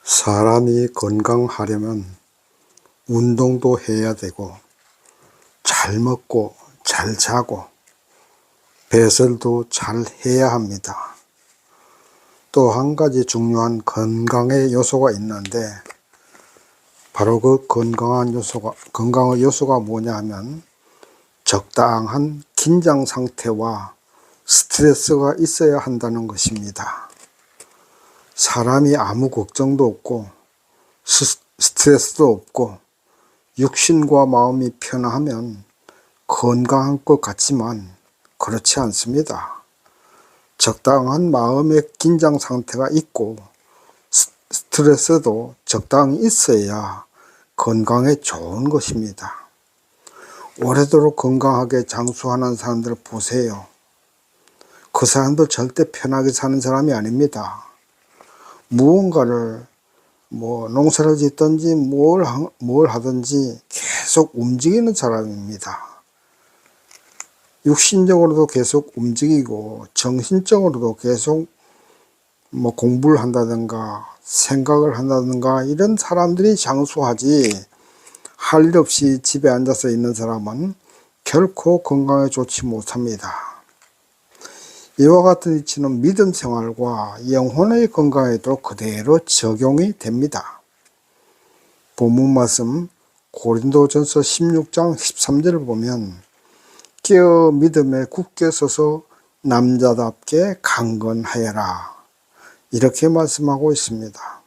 사람이 건강하려면 운동도 해야 되고 잘 먹고 잘 자고 배설도 잘 해야 합니다. 또 한 가지 중요한 건강의 요소가 있는데 바로 그 건강의 요소가 뭐냐 하면 적당한 긴장 상태와 스트레스가 있어야 한다는 것입니다. 사람이 아무 걱정도 없고 스트레스도 없고 육신과 마음이 편하면 건강한 것 같지만 그렇지 않습니다. 적당한 마음의 긴장 상태가 있고 스트레스도 적당히 있어야 건강에 좋은 것입니다. 오래도록 건강하게 장수하는 사람들을 보세요. 그 사람도 절대 편하게 사는 사람이 아닙니다. 무언가를 농사를 짓든지 뭘 하든지 계속 움직이는 사람입니다. 육신적으로도 계속 움직이고 정신적으로도 계속 공부를 한다든가 생각을 한다든가 이런 사람들이 장수하지, 할 일 없이 집에 앉아서 있는 사람은 결코 건강에 좋지 못합니다. 이와 같은 이치는 믿음 생활과 영혼의 건강에도 그대로 적용이 됩니다. 본문 말씀 고린도전서 16장 13절을 보면 깨어 믿음에 굳게 서서 남자답게 강건하여라, 이렇게 말씀하고 있습니다.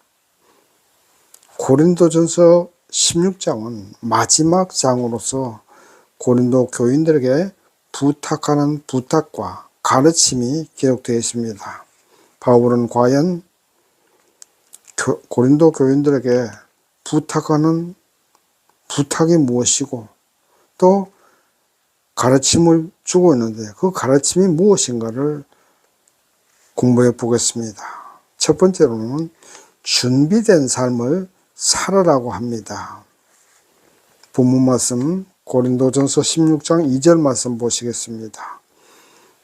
고린도전서 16장은 마지막 장으로서 고린도 교인들에게 부탁하는 부탁과 가르침이 기록되어 있습니다. 바울은 과연 고린도 교인들에게 부탁하는 부탁이 무엇이고 또 가르침을 주고 있는데 그 가르침이 무엇인가를 공부해 보겠습니다. 첫 번째로는 준비된 삶을 살아라고 합니다. 본문 말씀 고린도전서 16장 2절 말씀 보시겠습니다.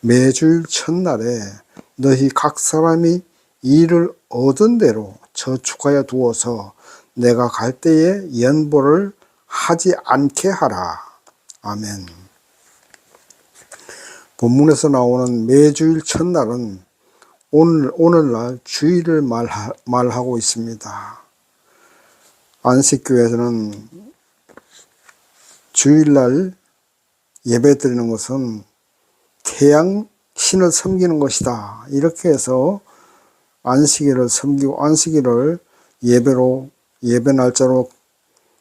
매주일 첫날에 너희 각 사람이 일을 얻은 대로 저축하여 두어서 내가 갈 때에 연보를 하지 않게 하라. 아멘. 본문에서 나오는 매주일 첫날은 오늘날 주일을 말하고 있습니다. 안식교에서는 주일날 예배 드리는 것은 태양 신을 섬기는 것이다, 이렇게 해서 안식일을 섬기고 안식일을 예배 날짜로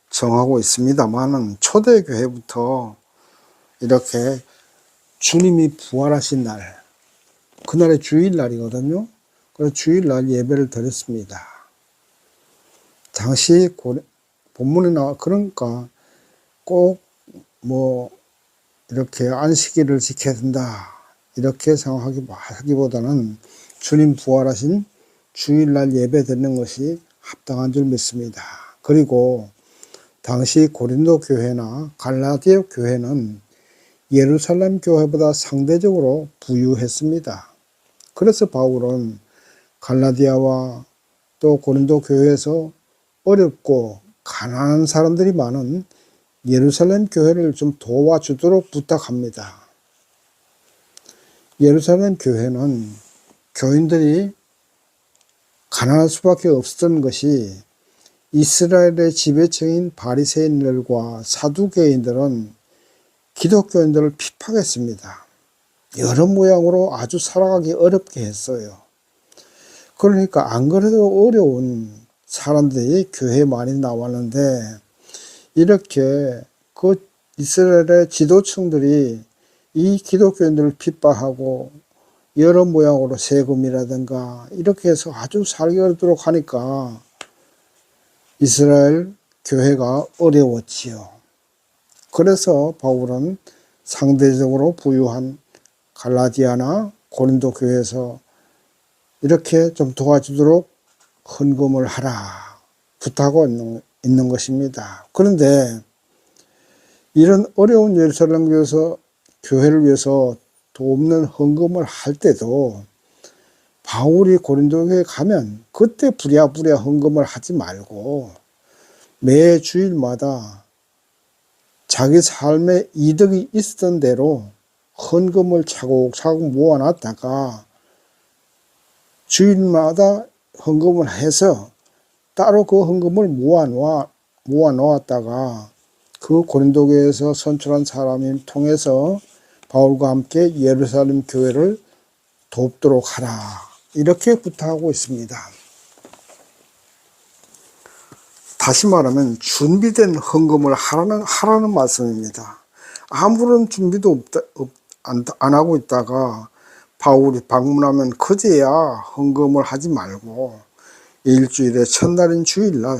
정하고 있습니다만은 초대교회부터 이렇게 주님이 부활하신 날, 그날의 주일날이거든요. 그래서 주일날 예배를 드렸습니다. 당시 본문에 나와, 그러니까 꼭 이렇게 안식일을 지켜야 된다, 이렇게 생각하기보다는 주님 부활하신 주일날 예배 드리는 것이 합당한 줄 믿습니다. 그리고 당시 고린도 교회나 갈라디아 교회는 예루살렘 교회보다 상대적으로 부유했습니다. 그래서 바울은 갈라디아와 또 고린도 교회에서 어렵고 가난한 사람들이 많은 예루살렘 교회를 좀 도와주도록 부탁합니다. 예루살렘 교회는 교인들이 가난할 수밖에 없었던 것이 이스라엘의 지배층인 바리새인들과 사두개인들은 기독교인들을 핍박했습니다. 여러 모양으로 아주 살아가기 어렵게 했어요. 그러니까 안 그래도 어려운 사람들이 교회에 많이 나왔는데 이렇게 그 이스라엘의 지도층들이 이 기독교인들을 핍박하고 여러 모양으로 세금이라든가 이렇게 해서 아주 살기 어렵도록 하니까 이스라엘 교회가 어려웠지요. 그래서 바울은 상대적으로 부유한 갈라디아나 고린도 교회에서 이렇게 좀 도와주도록 헌금을 하라 부탁하고 있는 것입니다. 그런데 이런 어려운 예루살렘 교회를 위해서 돕는 헌금을 할 때도 바울이 고린도교에 가면 그때 부랴부랴 헌금을 하지 말고 매 주일마다 자기 삶에 이득이 있었던 대로 헌금을 차곡차곡 모아놨다가 주일마다 헌금을 해서 따로 그 헌금을 모아놓았다가 그 고린도교에서 선출한 사람을 통해서 바울과 함께 예루살렘 교회를 돕도록 하라, 이렇게 부탁하고 있습니다. 다시 말하면 준비된 헌금을 하라는 말씀입니다. 아무런 준비도 안 하고 있다가 바울이 방문하면 그제야 헌금을 하지 말고 일주일의 첫날인 주일날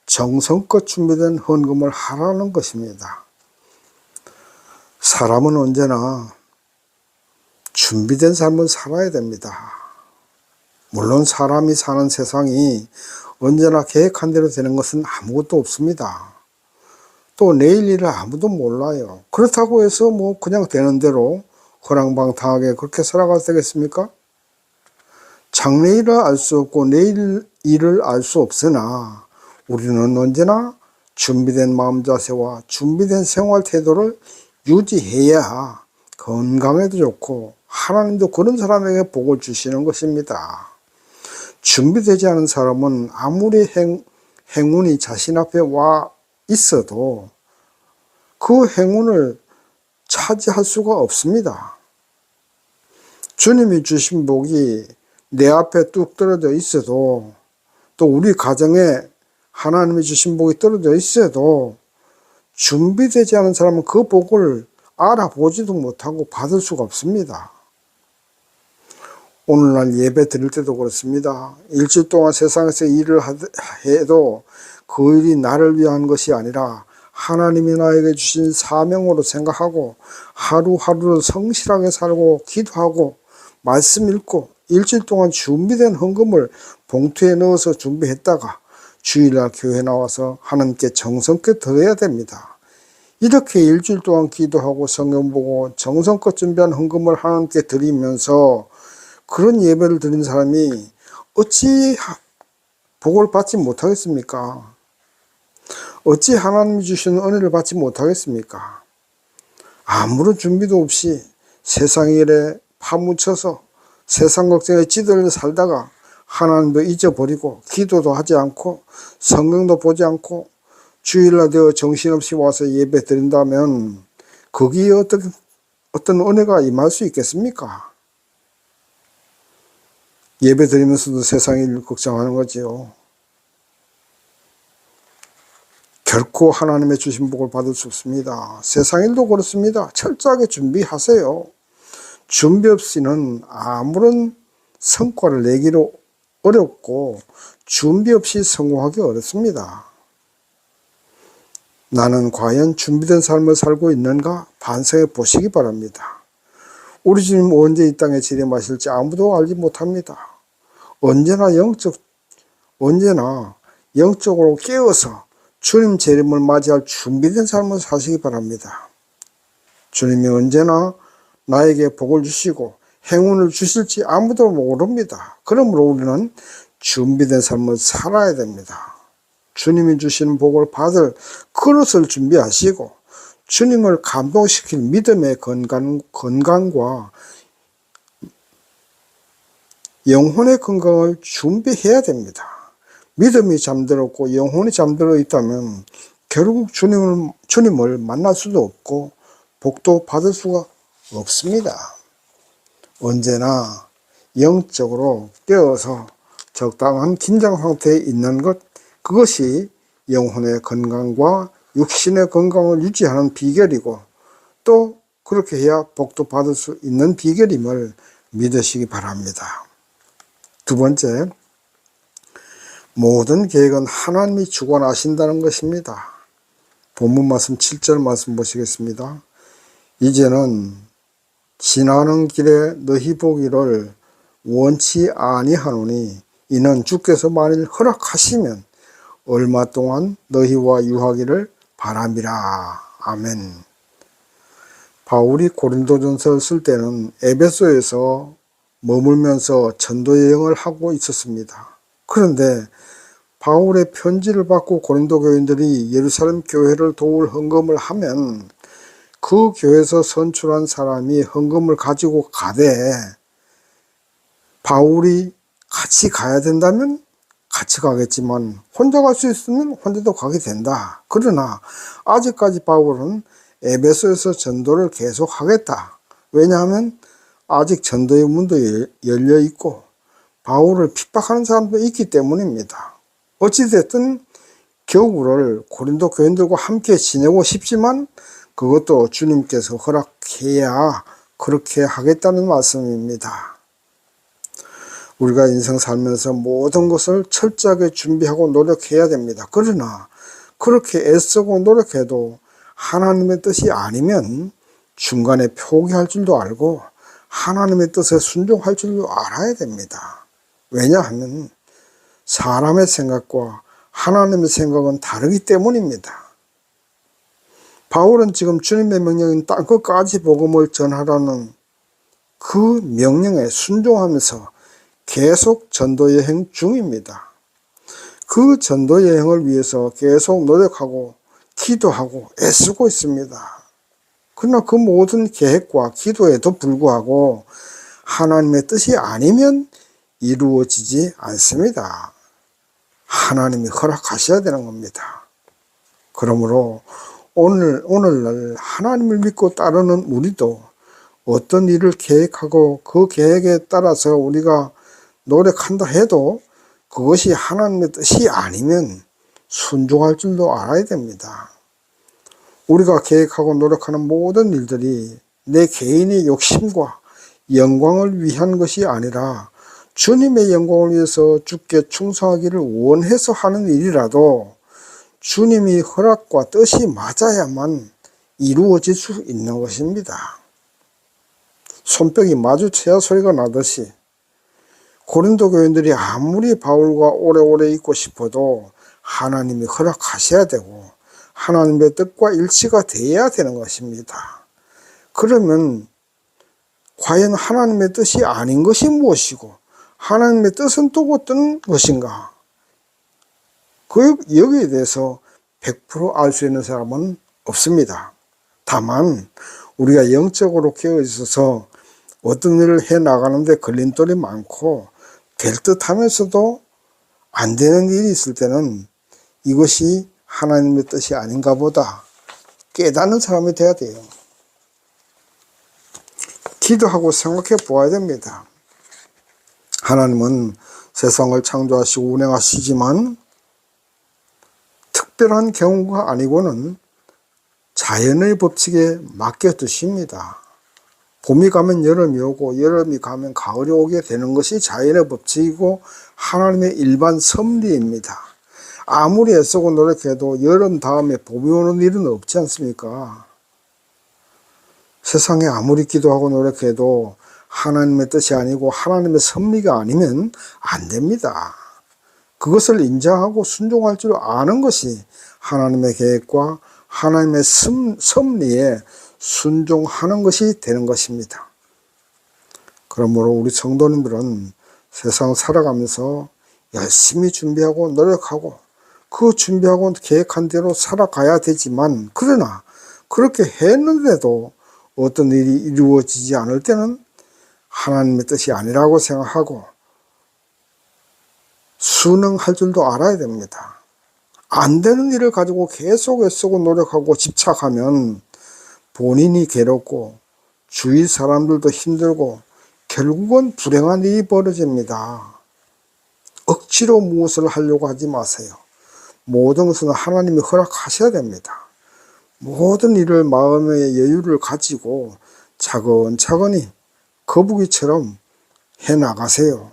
정성껏 준비된 헌금을 하라는 것입니다. 사람은 언제나 준비된 삶을 살아야 됩니다. 물론 사람이 사는 세상이 언제나 계획한 대로 되는 것은 아무것도 없습니다. 또 내일 일을 아무도 몰라요. 그렇다고 해서 그냥 되는 대로 허랑방탕하게 그렇게 살아가도 되겠습니까? 장래일을 알 수 없고 내일 일을 알 수 없으나 우리는 언제나 준비된 마음 자세와 준비된 생활 태도를 유지해야 건강에도 좋고 하나님도 그런 사람에게 복을 주시는 것입니다. 준비되지 않은 사람은 아무리 행운이 자신 앞에 와 있어도 그 행운을 차지할 수가 없습니다. 주님이 주신 복이 내 앞에 뚝 떨어져 있어도, 또 우리 가정에 하나님이 주신 복이 떨어져 있어도 준비되지 않은 사람은 그 복을 알아보지도 못하고 받을 수가 없습니다. 오늘날 예배 드릴 때도 그렇습니다. 일주일 동안 세상에서 일을 해도 그 일이 나를 위한 것이 아니라 하나님이 나에게 주신 사명으로 생각하고 하루하루를 성실하게 살고 기도하고 말씀 읽고 일주일 동안 준비된 헌금을 봉투에 넣어서 준비했다가 주일날 교회 나와서 하나님께 정성껏 드려야 됩니다. 이렇게 일주일 동안 기도하고 성경 보고 정성껏 준비한 헌금을 하나님께 드리면서 그런 예배를 드린 사람이 어찌 복을 받지 못하겠습니까? 어찌 하나님이 주시는 은혜를 받지 못하겠습니까? 아무런 준비도 없이 세상 일에 파묻혀서 세상 걱정에 찌들려 살다가 하나님도 잊어버리고 기도도 하지 않고 성경도 보지 않고 주일날 되어 정신없이 와서 예배 드린다면 거기에 어떤 은혜가 임할 수 있겠습니까? 예배 드리면서도 세상 일 걱정하는 거지요. 결코 하나님의 주신 복을 받을 수 없습니다. 세상 일도 그렇습니다. 철저하게 준비하세요. 준비 없이는 아무런 성과를 내기로 어렵고 준비 없이 성공하기 어렵습니다. 나는 과연 준비된 삶을 살고 있는가 반성해 보시기 바랍니다. 우리 주님 언제 이 땅에 재림하실지 아무도 알지 못합니다. 언제나 영적으로 깨어서 주님 재림을 맞이할 준비된 삶을 사시기 바랍니다. 주님이 언제나 나에게 복을 주시고 행운을 주실지 아무도 모릅니다. 그러므로 우리는 준비된 삶을 살아야 됩니다. 주님이 주시는 복을 받을 그릇을 준비하시고 주님을 감동시킬 믿음의 건강과 영혼의 건강을 준비해야 됩니다. 믿음이 잠들었고 영혼이 잠들어 있다면 결국 주님을 만날 수도 없고 복도 받을 수가 없습니다. 언제나 영적으로 깨어서 적당한 긴장 상태에 있는 것, 그것이 영혼의 건강과 육신의 건강을 유지하는 비결이고 또 그렇게 해야 복도 받을 수 있는 비결임을 믿으시기 바랍니다. 두 번째, 모든 계획은 하나님이 주관하신다는 것입니다. 본문 말씀 7절 말씀 보시겠습니다. 이제는 지나는 길에 너희 보기를 원치 아니하노니 이는 주께서 만일 허락하시면 얼마 동안 너희와 유하기를 바람이라. 아멘. 바울이 고린도전서를 쓸 때는 에베소에서 머물면서 전도 여행을 하고 있었습니다. 그런데 바울의 편지를 받고 고린도 교인들이 예루살렘 교회를 도울 헌금을 하면 그 교회에서 선출한 사람이 헌금을 가지고 가되 바울이 같이 가야 된다면 같이 가겠지만 혼자 갈 수 있으면 혼자도 가게 된다. 그러나 아직까지 바울은 에베소에서 전도를 계속하겠다. 왜냐하면 아직 전도의 문도 열려 있고 바울을 핍박하는 사람도 있기 때문입니다. 어찌됐든 겨울을 고린도 교인들과 함께 지내고 싶지만 그것도 주님께서 허락해야 그렇게 하겠다는 말씀입니다. 우리가 인생 살면서 모든 것을 철저하게 준비하고 노력해야 됩니다. 그러나 그렇게 애쓰고 노력해도 하나님의 뜻이 아니면 중간에 포기할 줄도 알고 하나님의 뜻에 순종할 줄도 알아야 됩니다. 왜냐하면 사람의 생각과 하나님의 생각은 다르기 때문입니다. 바울은 지금 주님의 명령인 땅끝까지 복음을 전하라는 그 명령에 순종하면서 계속 전도 여행 중입니다. 그 전도 여행을 위해서 계속 노력하고 기도하고 애쓰고 있습니다. 그러나 그 모든 계획과 기도에도 불구하고 하나님의 뜻이 아니면 이루어지지 않습니다. 하나님이 허락하셔야 되는 겁니다. 그러므로 오늘날 하나님을 믿고 따르는 우리도 어떤 일을 계획하고 그 계획에 따라서 우리가 노력한다 해도 그것이 하나님의 뜻이 아니면 순종할 줄도 알아야 됩니다. 우리가 계획하고 노력하는 모든 일들이 내 개인의 욕심과 영광을 위한 것이 아니라 주님의 영광을 위해서 주께 충성하기를 원해서 하는 일이라도 주님이 허락과 뜻이 맞아야만 이루어질 수 있는 것입니다. 손뼉이 마주쳐야 소리가 나듯이 고린도 교인들이 아무리 바울과 오래오래 있고 싶어도 하나님이 허락하셔야 되고 하나님의 뜻과 일치가 되어야 되는 것입니다. 그러면 과연 하나님의 뜻이 아닌 것이 무엇이고 하나님의 뜻은 또 어떤 것인가? 여기에 대해서 100% 알 수 있는 사람은 없습니다. 다만 우리가 영적으로 깨어 있어서 어떤 일을 해 나가는데 걸림돌이 많고 될 듯 하면서도 안 되는 일이 있을 때는 이것이 하나님의 뜻이 아닌가 보다 깨닫는 사람이 돼야 돼요. 기도하고 생각해 보아야 됩니다. 하나님은 세상을 창조하시고 운행하시지만 특별한 경우가 아니고는 자연의 법칙에 맡겨두십니다. 봄이 가면 여름이 오고 여름이 가면 가을이 오게 되는 것이 자연의 법칙이고 하나님의 일반 섭리입니다. 아무리 애쓰고 노력해도 여름 다음에 봄이 오는 일은 없지 않습니까? 세상에 아무리 기도하고 노력해도 하나님의 뜻이 아니고 하나님의 섭리가 아니면 안 됩니다. 그것을 인정하고 순종할 줄 아는 것이 하나님의 계획과 하나님의 섭리에 순종하는 것이 되는 것입니다. 그러므로 우리 성도님들은 세상 살아가면서 열심히 준비하고 노력하고 그 준비하고 계획한 대로 살아가야 되지만 그러나 그렇게 했는데도 어떤 일이 이루어지지 않을 때는 하나님의 뜻이 아니라고 생각하고 순응할 줄도 알아야 됩니다. 안 되는 일을 가지고 계속 애쓰고 노력하고 집착하면 본인이 괴롭고 주위 사람들도 힘들고 결국은 불행한 일이 벌어집니다. 억지로 무엇을 하려고 하지 마세요. 모든 것은 하나님이 허락하셔야 됩니다. 모든 일을 마음의 여유를 가지고 차근차근히 거북이처럼 해나가세요.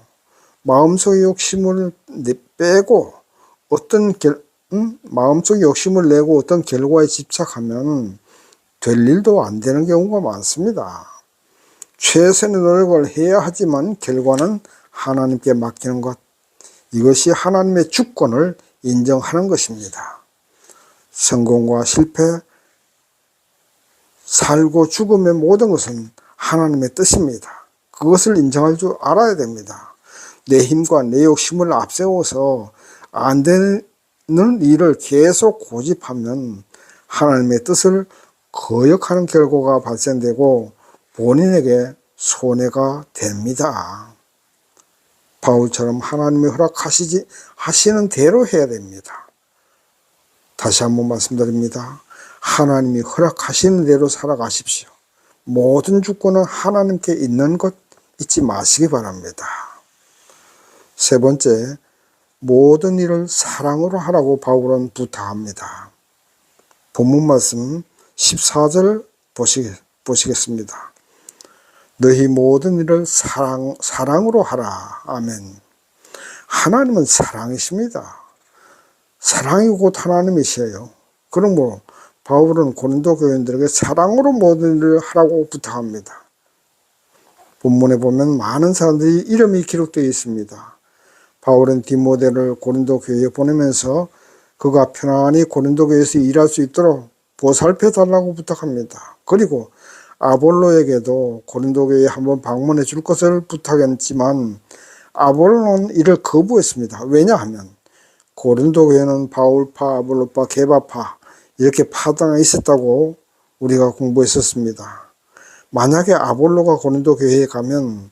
마음속의 욕심을 빼고 마음속의 욕심을 내고 어떤 결과에 집착하면 될 일도 안 되는 경우가 많습니다. 최선의 노력을 해야 하지만 결과는 하나님께 맡기는 것, 이것이 하나님의 주권을 인정하는 것입니다. 성공과 실패, 살고 죽음의 모든 것은 하나님의 뜻입니다. 그것을 인정할 줄 알아야 됩니다. 내 힘과 내 욕심을 앞세워서 안 되는 일을 계속 고집하면 하나님의 뜻을 거역하는 결과가 발생되고 본인에게 손해가 됩니다. 바울처럼 하나님이 하시는 대로 해야 됩니다. 다시 한번 말씀드립니다. 하나님이 허락하시는 대로 살아가십시오. 모든 주권은 하나님께 있는 것 잊지 마시기 바랍니다. 세 번째, 모든 일을 사랑으로 하라고 바울은 부탁합니다. 본문 말씀 14절 보시겠습니다. 너희 모든 일을 사랑으로 하라. 아멘. 하나님은 사랑이십니다. 사랑이 곧 하나님이시에요. 그러므로 바울은 고린도 교인들에게 사랑으로 모든 일을 하라고 부탁합니다. 본문에 보면 많은 사람들이 이름이 기록되어 있습니다. 바울은 디모데를 고린도 교회에 보내면서 그가 편안히 고린도 교회에서 일할 수 있도록 보살펴 달라고 부탁합니다. 그리고 아볼로에게도 고린도 교회에 한번 방문해 줄 것을 부탁했지만 아볼로는 이를 거부했습니다. 왜냐하면 고린도 교회는 바울파, 아볼로파, 게바파 이렇게 파당이 있었다고 우리가 공부했었습니다. 만약에 아볼로가 고린도 교회에 가면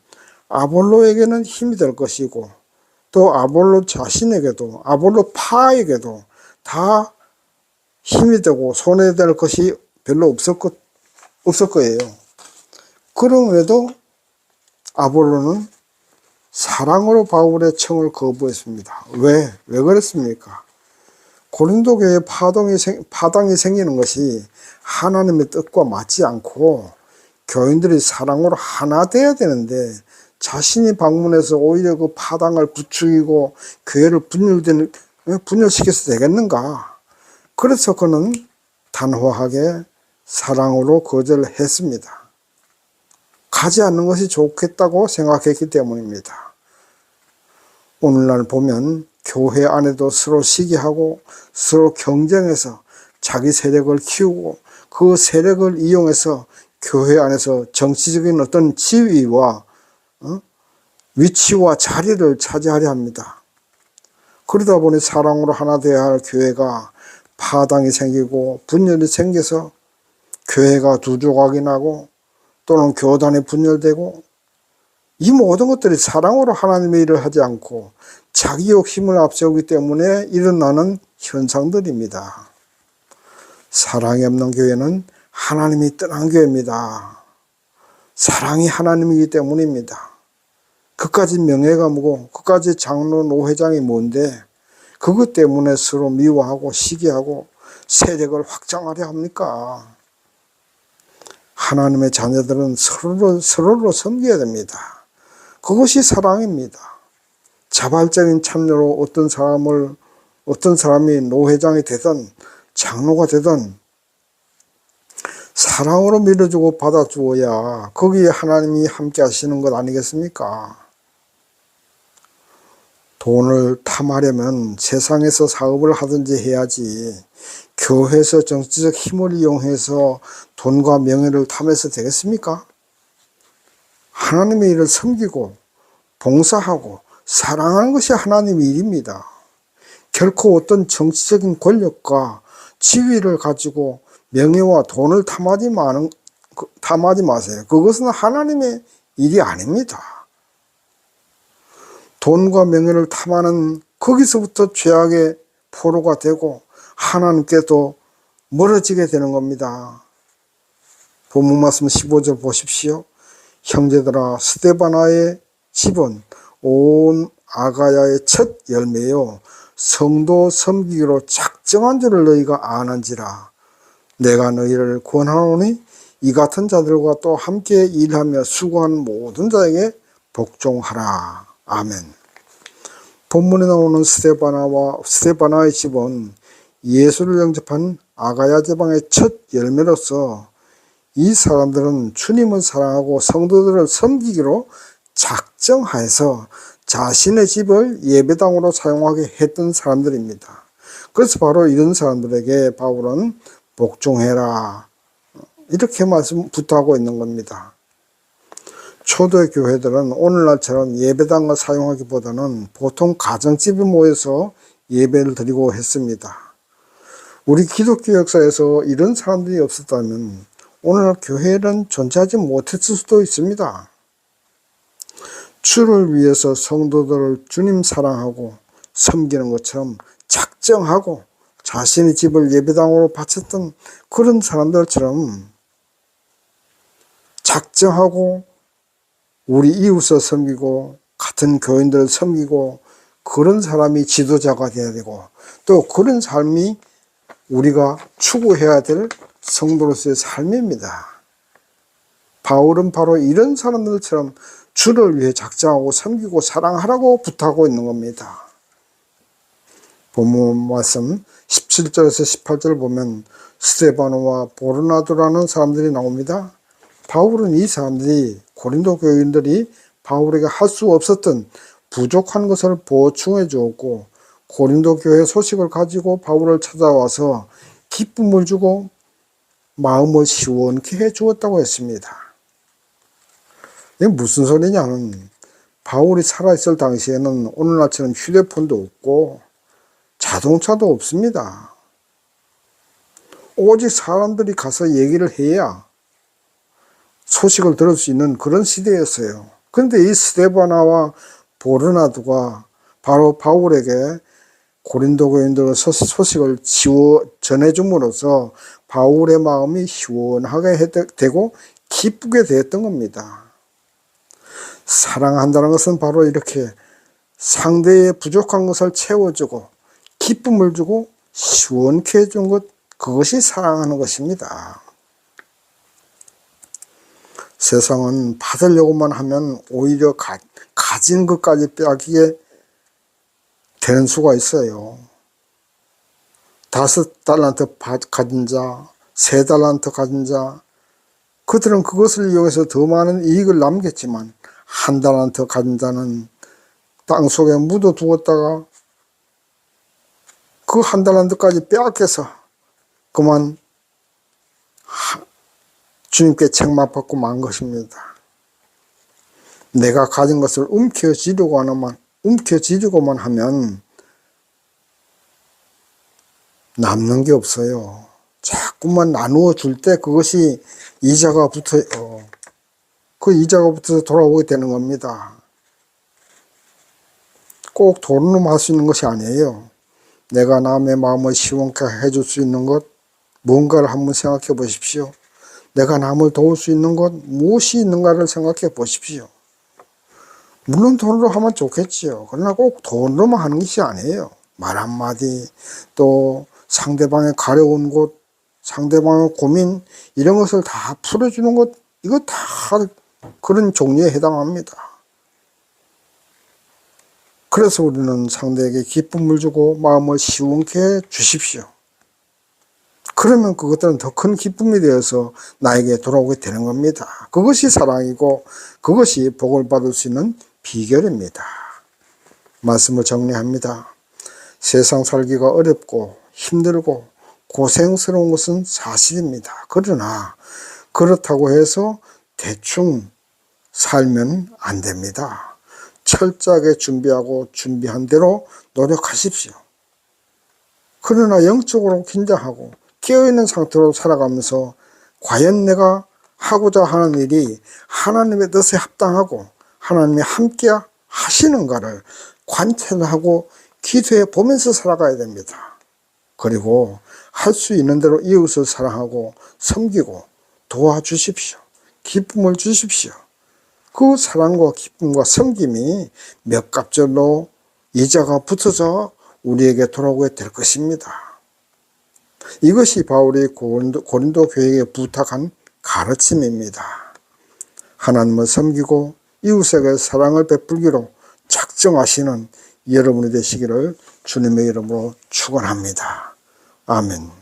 아볼로에게는 힘이 될 것이고 또 아볼로 자신에게도 아볼로 파에게도 다 힘이 되고 손해될 것이 별로 없을 거예요. 그럼에도 아볼로는 사랑으로 바울의 청을 거부했습니다. 왜 그랬습니까? 고린도 교회에 파당이 생기는 것이 하나님의 뜻과 맞지 않고 교인들이 사랑으로 하나 돼야 되는데 자신이 방문해서 오히려 그 파당을 부추기고 교회를 분열시켜서 되겠는가? 그래서 그는 단호하게 사랑으로 거절했습니다. 가지 않는 것이 좋겠다고 생각했기 때문입니다. 오늘날 보면 교회 안에도 서로 시기하고 서로 경쟁해서 자기 세력을 키우고 그 세력을 이용해서 교회 안에서 정치적인 어떤 지위와 위치와 자리를 차지하려 합니다. 그러다 보니 사랑으로 하나 되어야 할 교회가 파당이 생기고 분열이 생겨서 교회가 두 조각이 나고 또는 교단이 분열되고 이 모든 것들이 사랑으로 하나님의 일을 하지 않고 자기 욕심을 앞세우기 때문에 일어나는 현상들입니다. 사랑이 없는 교회는 하나님이 떠난 교회입니다. 사랑이 하나님이기 때문입니다. 그까지 명예가 뭐고 그까지 장로 노회장이 뭔데 그것 때문에 서로 미워하고 시기하고 세력을 확장하려 합니까? 하나님의 자녀들은 서로를 섬겨야 됩니다. 그것이 사랑입니다. 자발적인 참여로 어떤 사람이 노회장이 되든 장로가 되든 사랑으로 밀어주고 받아주어야 거기에 하나님이 함께 하시는 것 아니겠습니까? 돈을 탐하려면 세상에서 사업을 하든지 해야지 교회에서 정치적 힘을 이용해서 돈과 명예를 탐해서 되겠습니까? 하나님의 일을 섬기고 봉사하고 사랑하는 것이 하나님의 일입니다. 결코 어떤 정치적인 권력과 지위를 가지고 명예와 돈을 탐하지 마세요. 그것은 하나님의 일이 아닙니다. 돈과 명예를 탐하는 거기서부터 죄악의 포로가 되고 하나님께도 멀어지게 되는 겁니다. 본문 말씀 15절 보십시오. 형제들아, 스데바나의 집은 온 아가야의 첫 열매요 성도 섬기기로 작정한 줄을 너희가 아는지라. 내가 너희를 권하노니 이 같은 자들과 또 함께 일하며 수고하는 모든 자에게 복종하라. 아멘. 본문에 나오는 스데바나의 집은 예수를 영접한 아가야 제방의 첫 열매로서 이 사람들은 주님을 사랑하고 성도들을 섬기기로 작정하여서 자신의 집을 예배당으로 사용하게 했던 사람들입니다. 그래서 바로 이런 사람들에게 바울은 복종해라 이렇게 부탁하고 있는 겁니다. 초대 교회들은 오늘날처럼 예배당을 사용하기보다는 보통 가정집에 모여서 예배를 드리고 했습니다. 우리 기독교 역사에서 이런 사람들이 없었다면 오늘날 교회는 존재하지 못했을 수도 있습니다. 주를 위해서 성도들을 주님 사랑하고 섬기는 것처럼 작정하고 자신의 집을 예배당으로 바쳤던 그런 사람들처럼 작정하고 우리 이웃을 섬기고 같은 교인들을 섬기고 그런 사람이 지도자가 되어야 되고 또 그런 삶이 우리가 추구해야 될 성도로서의 삶입니다. 바울은 바로 이런 사람들처럼 주를 위해 작정하고 섬기고 사랑하라고 부탁하고 있는 겁니다. 본문 말씀 17절에서 18절을 보면 스데바노와 보르나도라는 사람들이 나옵니다. 바울은 이 사람들이 고린도 교인들이 바울에게 할 수 없었던 부족한 것을 보충해 주었고 고린도 교회 소식을 가지고 바울을 찾아와서 기쁨을 주고 마음을 시원케 해 주었다고 했습니다. 이게 무슨 소리냐면 바울이 살아있을 당시에는 오늘날처럼 휴대폰도 없고 자동차도 없습니다. 오직 사람들이 가서 얘기를 해야 소식을 들을 수 있는 그런 시대였어요. 그런데 이 스데바나와 보르나도가 바로 바울에게 고린도 교인들의 소식을 전해줌으로써 바울의 마음이 시원하게 되고 기쁘게 되었던 겁니다. 사랑한다는 것은 바로 이렇게 상대의 부족한 것을 채워주고 기쁨을 주고 시원케 해준 것, 그것이 사랑하는 것입니다. 세상은 받으려고만 하면 오히려 가진 것까지 빼앗기게 되는 수가 있어요. 5달란트 가진 자, 3달란트 가진 자, 그들은 그것을 이용해서 더 많은 이익을 남겼지만 1달란트 가진 자는 땅속에 묻어두었다가 그 1달란트까지 빼앗겨서 그만 주님께 책망받고 만 것입니다. 내가 가진 것을 움켜쥐려고만 하면 남는 게 없어요. 자꾸만 나누어 줄 때 그것이 이자가 붙어요. 그 이자가 붙어서 돌아오게 되는 겁니다. 꼭 돈으로만 할 수 있는 것이 아니에요. 내가 남의 마음을 시원케 해줄 수 있는 것, 뭔가를 한번 생각해 보십시오. 내가 남을 도울 수 있는 것, 무엇이 있는가를 생각해 보십시오. 물론 돈으로 하면 좋겠지요. 그러나 꼭 돈으로만 하는 것이 아니에요. 말 한마디, 또 상대방의 가려운 곳, 상대방의 고민, 이런 것을 다 풀어주는 것, 이거 다 그런 종류에 해당합니다. 그래서 우리는 상대에게 기쁨을 주고 마음을 시원케 해 주십시오. 그러면 그것들은 더 큰 기쁨이 되어서 나에게 돌아오게 되는 겁니다. 그것이 사랑이고 그것이 복을 받을 수 있는 비결입니다. 말씀을 정리합니다. 세상 살기가 어렵고 힘들고 고생스러운 것은 사실입니다. 그러나 그렇다고 해서 대충 살면 안 됩니다. 철저하게 준비하고 준비한 대로 노력하십시오. 그러나 영적으로 긴장하고 깨어있는 상태로 살아가면서 과연 내가 하고자 하는 일이 하나님의 뜻에 합당하고 하나님이 함께 하시는가를 관찰하고 기도해 보면서 살아가야 됩니다. 그리고 할 수 있는 대로 이웃을 사랑하고 섬기고 도와주십시오. 기쁨을 주십시오. 그 사랑과 기쁨과 섬김이 몇 갑절로 이자가 붙어서 우리에게 돌아오게 될 것입니다. 이것이 바울이 고린도 교회에 부탁한 가르침입니다. 하나님을 섬기고 이웃에게 사랑을 베풀기로 작정하시는 여러분이 되시기를 주님의 이름으로 축원합니다. 아멘.